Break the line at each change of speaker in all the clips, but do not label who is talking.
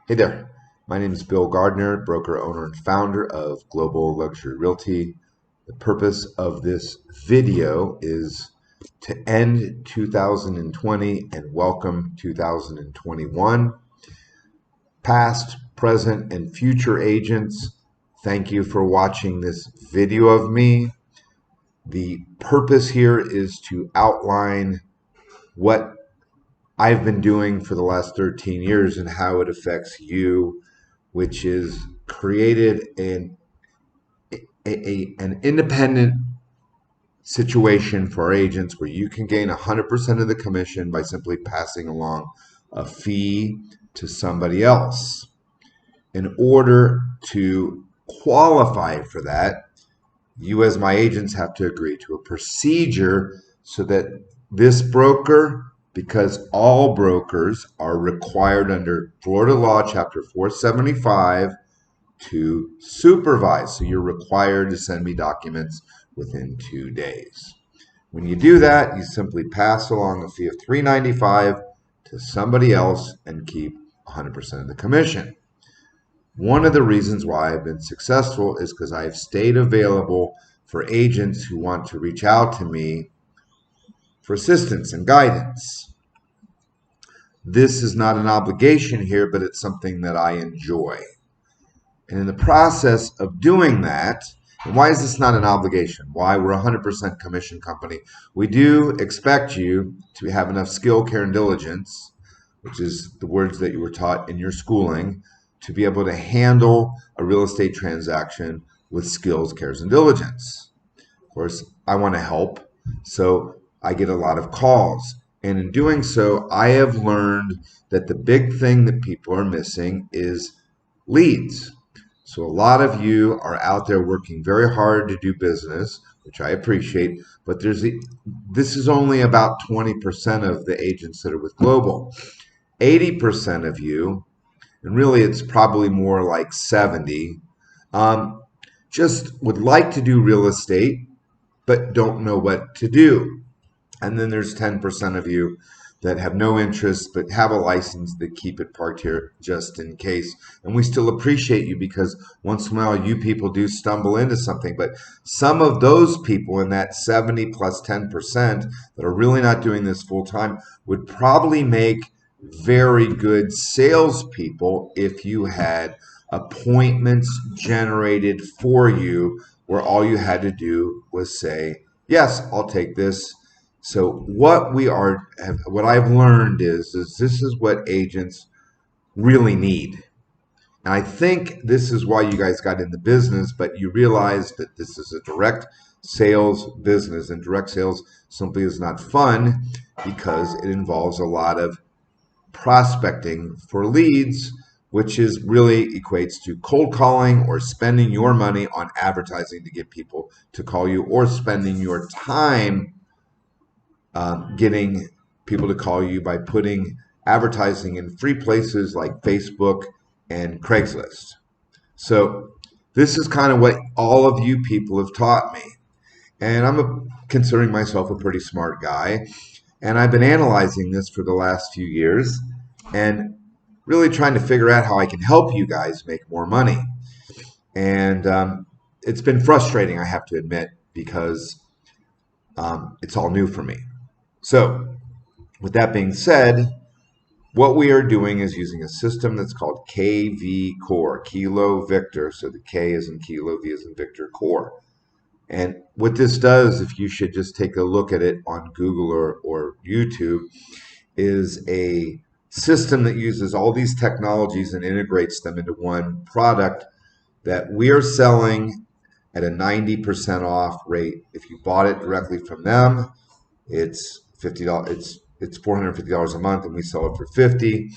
Hey there, my name is Bill Gardner, broker, owner, and founder of Global Luxury Realty. The purpose of this video is to end 2020 and welcome 2021. Past, present, and future agents, thank you for watching this video of me. The purpose here is to outline what I've been doing for the last 13 years and how it affects you, which is created an independent situation for our agents where you can gain 100% of the commission by simply passing along a fee to somebody else. In order to qualify for that, you as my agents have to agree to a procedure so that this broker, because all brokers are required under Florida law, chapter 475, to supervise. So you're required to send me documents within 2 days. When you do that, you simply pass along a fee of $395 to somebody else and keep 100% of the commission. One of the reasons why I've been successful is because I've stayed available for agents who want to reach out to me for assistance and guidance. This is not an obligation here, but it's something that I enjoy. And in the process of doing that, and why is this not an obligation? Why? We're a 100% commission company. We do expect you to have enough skill, care, and diligence, which is the words that you were taught in your schooling, to be able to handle a real estate transaction with skills, cares, and diligence. Of course, I want to help, so I get a lot of calls. And in doing so, I have learned that the big thing that people are missing is leads. So a lot of you are out there working very hard to do business, which I appreciate, but this is only about 20% of the agents that are with Global. 80% of you, and really it's probably more like 70, just would like to do real estate, but don't know what to do. And then there's 10% of you that have no interest but have a license that keep it parked here just in case. And we still appreciate you because once in a while you people do stumble into something. But some of those people in that 70 plus 10% that are really not doing this full time would probably make very good salespeople if you had appointments generated for you where all you had to do was say, yes, I'll take this. So what I've learned is this is what agents really need. And I think this is why you guys got in the business, but you realize that this is a direct sales business, and direct sales simply is not fun because it involves a lot of prospecting for leads, which is really equates to cold calling or spending your money on advertising to get people to call you, or spending your time getting people to call you by putting advertising in free places like Facebook and Craigslist. So this is kind of what all of you people have taught me. And I'm considering myself a pretty smart guy. And I've been analyzing this for the last few years and really trying to figure out how I can help you guys make more money. And it's been frustrating, I have to admit, because it's all new for me. So with that being said, what we are doing is using a system that's called KV Core, Kilo Victor. So the K is in Kilo, V is in Victor, Core. And what this does, if you should just take a look at it on Google or YouTube, is a system that uses all these technologies and integrates them into one product that we are selling at a 90% off rate. If you bought it directly from them, it's $50. It's $450 a month, and we sell it for $50.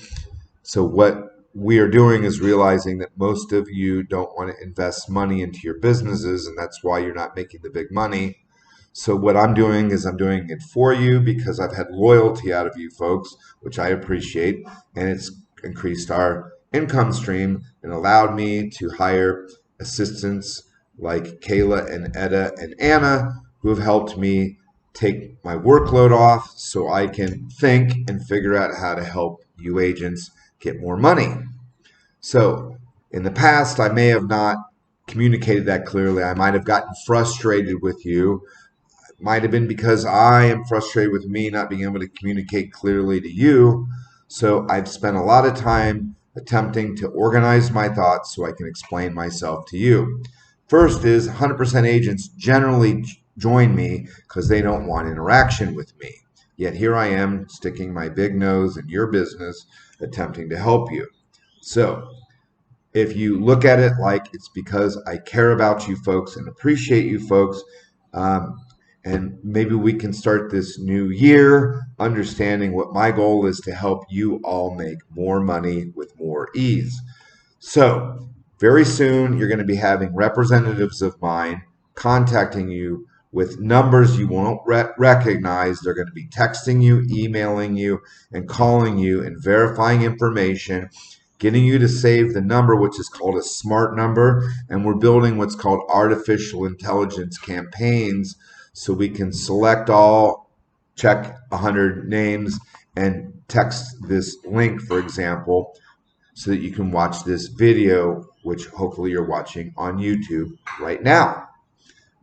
So what we are doing is realizing that most of you don't want to invest money into your businesses, and that's why you're not making the big money. So what I'm doing is I'm doing it for you because I've had loyalty out of you folks, which I appreciate, and it's increased our income stream and allowed me to hire assistants like Kayla and Etta and Anna, who have helped me take my workload off so I can think and figure out how to help you agents get more money. So in the past, I may have not communicated that clearly. I might have gotten frustrated with you. Might have been because I am frustrated with me not being able to communicate clearly to you. So I've spent a lot of time attempting to organize my thoughts so I can explain myself to you. First is 100% agents generally join me because they don't want interaction with me. Yet here I am sticking my big nose in your business, attempting to help you. So if you look at it like it's because I care about you folks and appreciate you folks, um, and maybe we can start this new year understanding what my goal is to help you all make more money with more ease. So, very soon you're going to be having representatives of mine contacting you with numbers you won't recognize. They're going to be texting you, emailing you, and calling you and verifying information, getting you to save the number, which is called a smart number. And we're building what's called artificial intelligence campaigns so we can select all, check 100 names, and text this link, for example, so that you can watch this video, which hopefully you're watching on YouTube right now.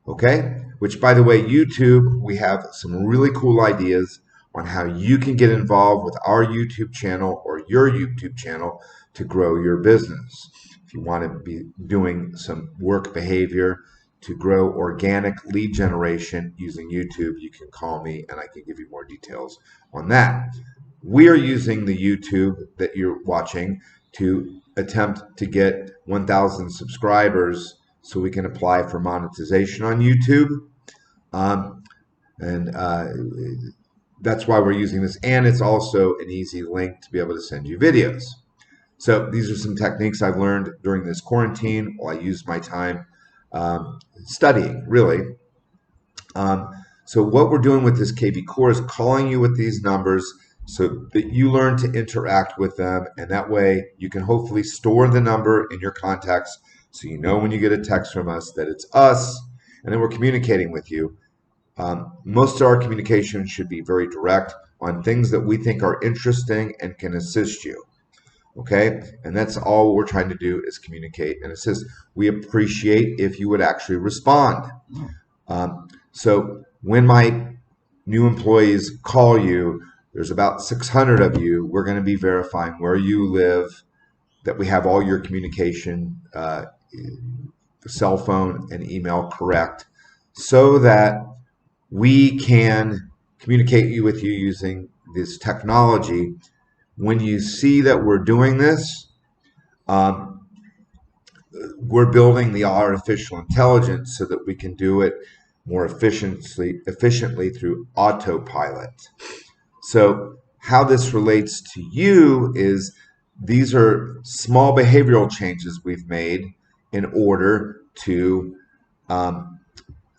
Okay? Which, by the way, YouTube, we have some really cool ideas on how you can get involved with our YouTube channel or your YouTube channel to grow your business. If you want to be doing some work behavior to grow organic lead generation using YouTube, you can call me and I can give you more details on that. We are using the YouTube that you're watching to attempt to get 1,000 subscribers so we can apply for monetization on YouTube. And that's why we're using this. And it's also an easy link to be able to send you videos. So these are some techniques I've learned during this quarantine while I use my time studying, really. So what we're doing with this KV Core is calling you with these numbers so that you learn to interact with them, and that way you can hopefully store the number in your contacts so you know when you get a text from us that it's us, and then we're communicating with you. Most of our communication should be very direct on things that we think are interesting and can assist you. Okay, and that's all we're trying to do is communicate and assist. We appreciate if you would actually respond. So when my new employees call you, there's about 600 of you. We're going to be verifying where you live, that we have all your communication, cell phone and email correct, so that we can communicate with you using this technology. When you see that we're doing this, we're building the artificial intelligence so that we can do it more efficiently through autopilot. So how this relates to you is these are small behavioral changes we've made in order to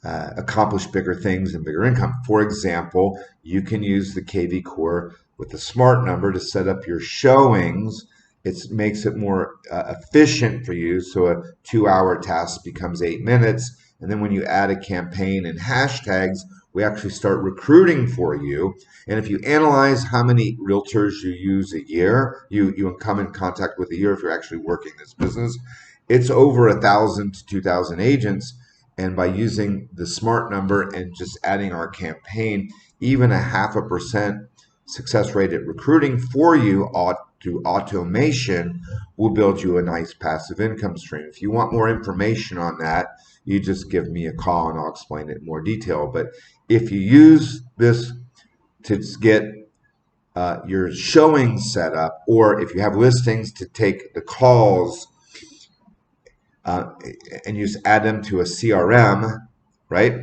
accomplish bigger things and bigger income. For example, you can use the KV Core with the smart number to set up your showings. It makes it more efficient for you. So a 2-hour task becomes 8 minutes. And then when you add a campaign and hashtags, we actually start recruiting for you. And if you analyze how many realtors you use a year, you come in contact with a year if you're actually working this business, it's over 1,000 to 2,000 agents. And by using the smart number and just adding our campaign, even a 0.5% success rate at recruiting for you through automation will build you a nice passive income stream. If you want more information on that, you just give me a call and I'll explain it in more detail. But if you use this to get your showing set up, or if you have listings to take the calls and you just add them to a CRM, right?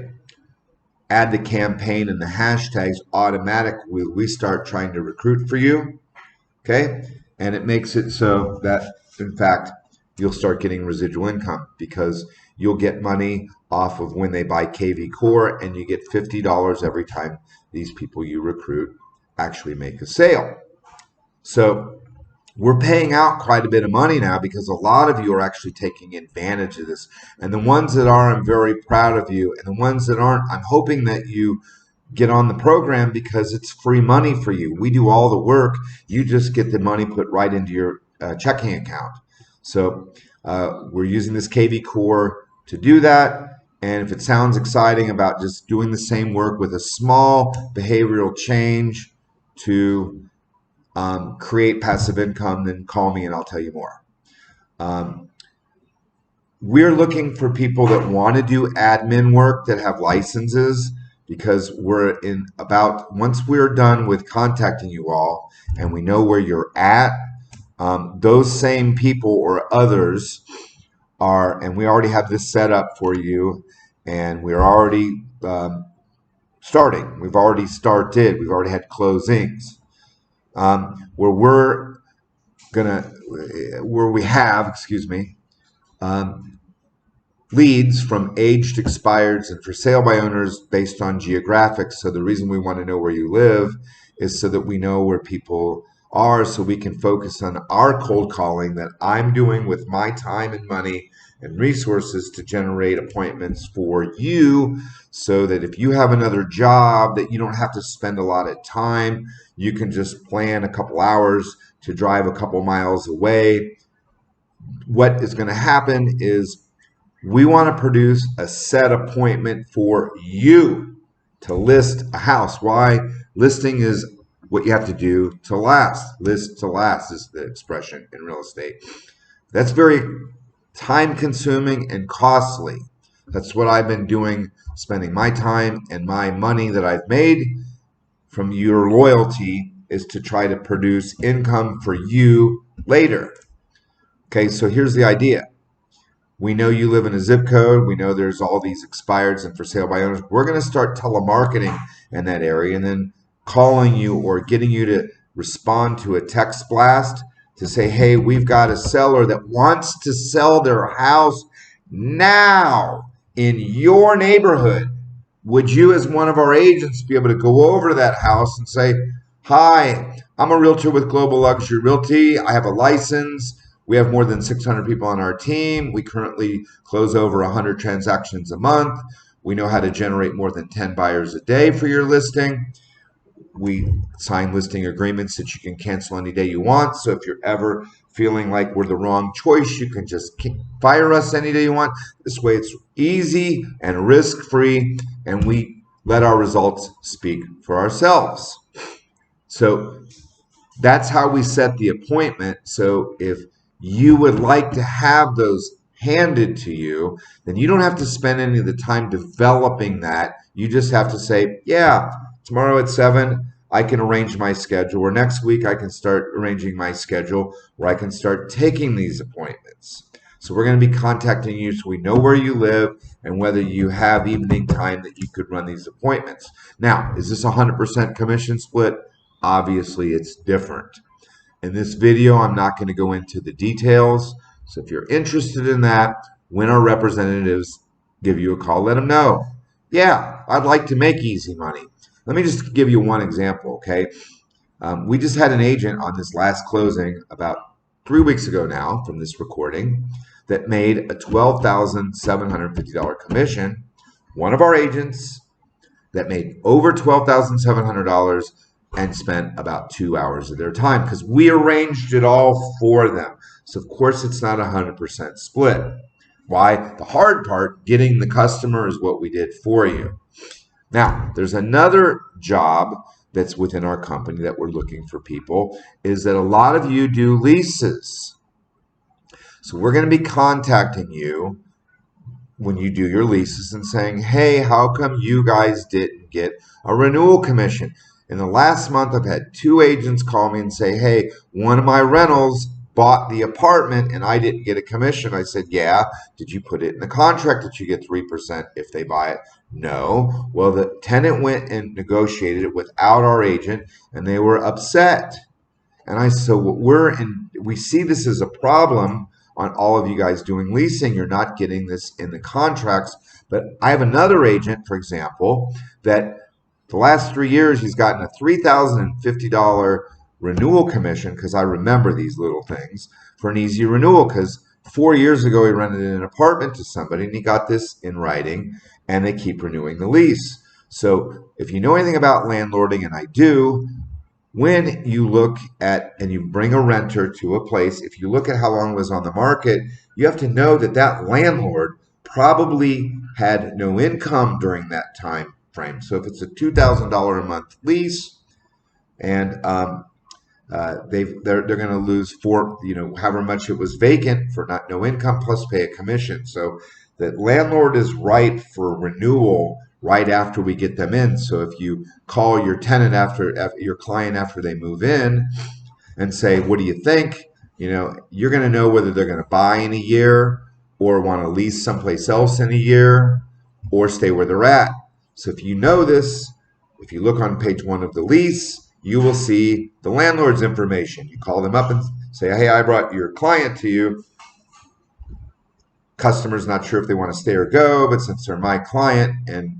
Add the campaign and the hashtags automatically. We start trying to recruit for you, okay? And it makes it so that, in fact, you'll start getting residual income because you'll get money off of when they buy KV Core, and you get $50 every time these people you recruit actually make a sale. So we're paying out quite a bit of money now because a lot of you are actually taking advantage of this. And the ones that are, I'm very proud of you. And the ones that aren't, I'm hoping that you get on the program because it's free money for you. We do all the work. You just get the money put right into your checking account. So we're using this KV Core to do that. And if it sounds exciting about just doing the same work with a small behavioral change to create passive income, then call me and I'll tell you more. We're looking for people that want to do admin work that have licenses, because we're in about, once we're done with contacting you all and we know where you're at, those same people or others are, and we already have this set up for you, and we're already starting. We've already started. We've already had closings. Where we have, leads from aged expireds and for sale by owners based on geographics. So the reason we want to know where you live is so that we know where people are, so we can focus on our cold calling that I'm doing with my time and money and resources to generate appointments for you, so that if you have another job that you don't have to spend a lot of time, you can just plan a couple hours to drive a couple miles away. What is going to happen is we want to produce a set appointment for you to list a house. Why? Listing is what you have to do to last. List to last is the expression in real estate. That's very time consuming and costly. That's what I've been doing, spending my time and my money that I've made from your loyalty is to try to produce income for you later. Okay, so here's the idea. We know you live in a zip code. We know there's all these expireds and for sale by owners. We're going to start telemarketing in that area and then calling you or getting you to respond to a text blast to say, hey, we've got a seller that wants to sell their house now in your neighborhood. Would you, as one of our agents, be able to go over to that house and say, hi, I'm a realtor with Global Luxury Realty. I have a license. We have more than 600 people on our team. We currently close over 100 transactions a month. We know how to generate more than 10 buyers a day for your listing. We sign listing agreements that you can cancel any day you want. So if you're ever feeling like we're the wrong choice, you can just fire us any day you want. This way it's easy and risk-free, and we let our results speak for ourselves. So that's how we set the appointment. So if you would like to have those handed to you, then you don't have to spend any of the time developing that. You just have to say, yeah, tomorrow at 7, I can arrange my schedule, or next week I can start arranging my schedule where I can start taking these appointments. So we're going to be contacting you so we know where you live and whether you have evening time that you could run these appointments. Now, is this 100% commission split? Obviously, it's different. In this video, I'm not going to go into the details. So if you're interested in that, when our representatives give you a call, let them know. Yeah, I'd like to make easy money. Let me just give you one example, okay? We just had an agent on this last closing about 3 weeks ago now from this recording that made a $12,750 commission. One of our agents that made over $12,700 and spent about 2 hours of their time because we arranged it all for them. So of course it's not 100% split. Why? The hard part, getting the customer, is what we did for you. Now, there's another job that's within our company that we're looking for people, is that a lot of you do leases. So we're going to be contacting you when you do your leases and saying, hey, how come you guys didn't get a renewal commission? In the last month, I've had 2 agents call me and say, hey, one of my rentals bought the apartment and I didn't get a commission. I said, yeah. Did you put it in the contract that you get 3% if they buy it? No. Well, the tenant went and negotiated it without our agent and they were upset. And I said, so we see this as a problem on all of you guys doing leasing. You're not getting this in the contracts. But I have another agent, for example, that the last 3 years he's gotten a $3,050 renewal commission, because I remember these little things, for an easy renewal, because 4 years ago he rented an apartment to somebody and he got this in writing and they keep renewing the lease. So if you know anything about landlording, and I do, When you look at and you bring a renter to a place, if you look at how long it was on the market, you have to know that that landlord probably had no income during that time frame. So if it's a $2,000 a month lease and they're going to lose however much it was vacant for not no income plus pay a commission. So the landlord is right for renewal right after we get them in. So if you call your tenant after your client after they move in and say, what do you think? You're going to know whether they're going to buy in a year or want to lease someplace else in a year or stay where they're at. So if you know this, if you look on page 1 of the lease, you will see the landlord's information. You call them up and say, hey, I brought your client to you. Customer's not sure if they want to stay or go, but since they're my client and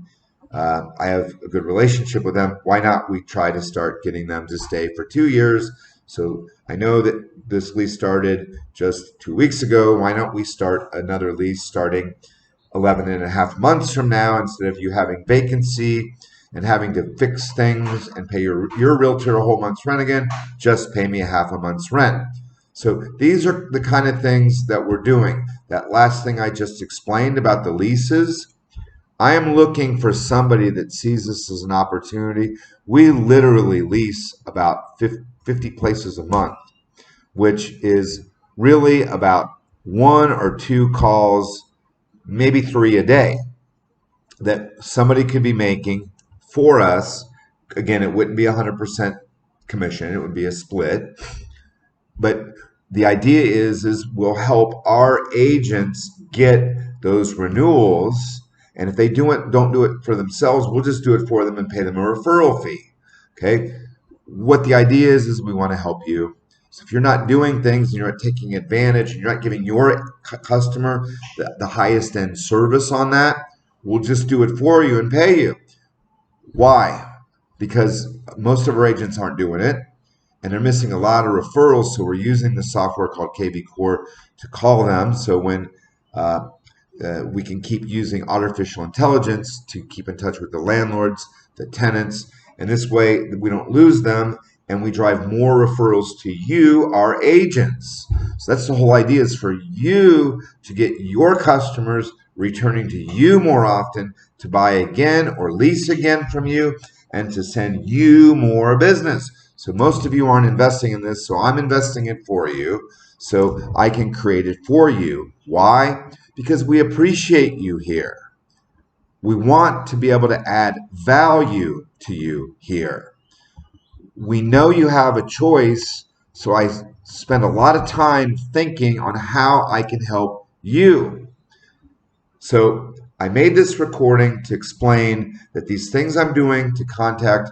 I have a good relationship with them, why not we try to start getting them to stay for 2 years? So I know that this lease started just 2 weeks ago. Why don't we start another lease starting 11 and a half months from now, instead of you having vacancy and having to fix things and pay your realtor a whole month's rent again, just pay me a half a month's rent. So these are the kind of things that we're doing. That last thing I just explained about the leases, I am looking for somebody that sees this as an opportunity. We literally lease about 50 places a month, which is really about 1 or 2 calls, maybe 3 a day that somebody could be making for us. Again, it wouldn't be 100% commission. It would be a split. But the idea is we'll help our agents get those renewals. And if they don't do it for themselves, we'll just do it for them and pay them a referral fee. Okay. What the idea is we want to help you. So if you're not doing things and you're not taking advantage and you're not giving your customer the highest end service on that, we'll just do it for you and pay you. Why? Because most of our agents aren't doing it and they're missing a lot of referrals. So we're using the software called KV Core to call them. So when we can keep using artificial intelligence to keep in touch with the landlords, the tenants, and this way we don't lose them and we drive more referrals to you, our agents. So that's the whole idea, is for you to get your customers returning to you more often, to buy again or lease again from you, and to send you more business. So most of you aren't investing in this, so I'm investing it for you so I can create it for you. Why? Because we appreciate you here. We want to be able to add value to you here. We know you have a choice, so I spend a lot of time thinking on how I can help you. So I made this recording to explain that these things I'm doing to contact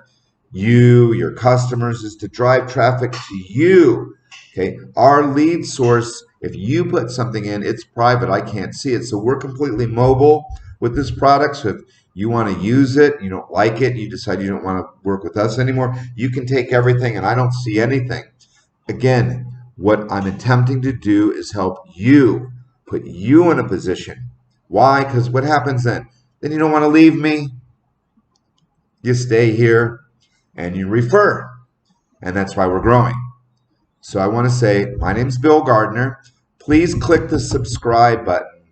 you, your customers, is to drive traffic to you. Okay, our lead source, if you put something in, it's private. I can't see it. So we're completely mobile with this product. So if you want to use it, you don't like it, you decide you don't want to work with us anymore, you can take everything and I don't see anything. Again, what I'm attempting to do is help you, put you in a position. Why? Because what happens then? Then you don't want to leave me. You stay here and you refer. And that's why we're growing. So I want to say, my name's Bill Gardner. Please click the subscribe button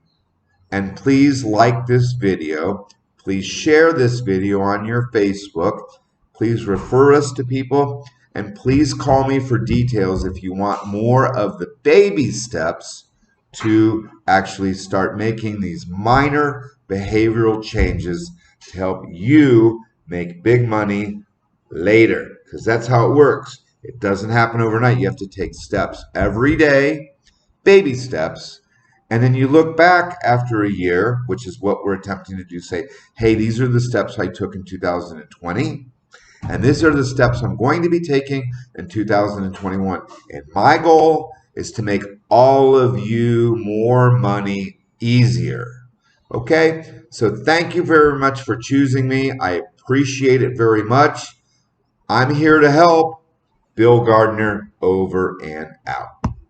and please like this video. Please share this video on your Facebook. Please refer us to people, and please call me for details if you want more of the baby steps to actually start making these minor behavioral changes to help you make big money later, because that's how it works. It doesn't happen overnight. You have to take steps every day, baby steps, and then you look back after a year, which is what we're attempting to do, say, hey, these are the steps I took in 2020, and these are the steps I'm going to be taking in 2021. And my goal is to make all of you more money easier. Okay? So thank you very much for choosing me. I appreciate it very much. I'm here to help. Bill Gardner, over and out.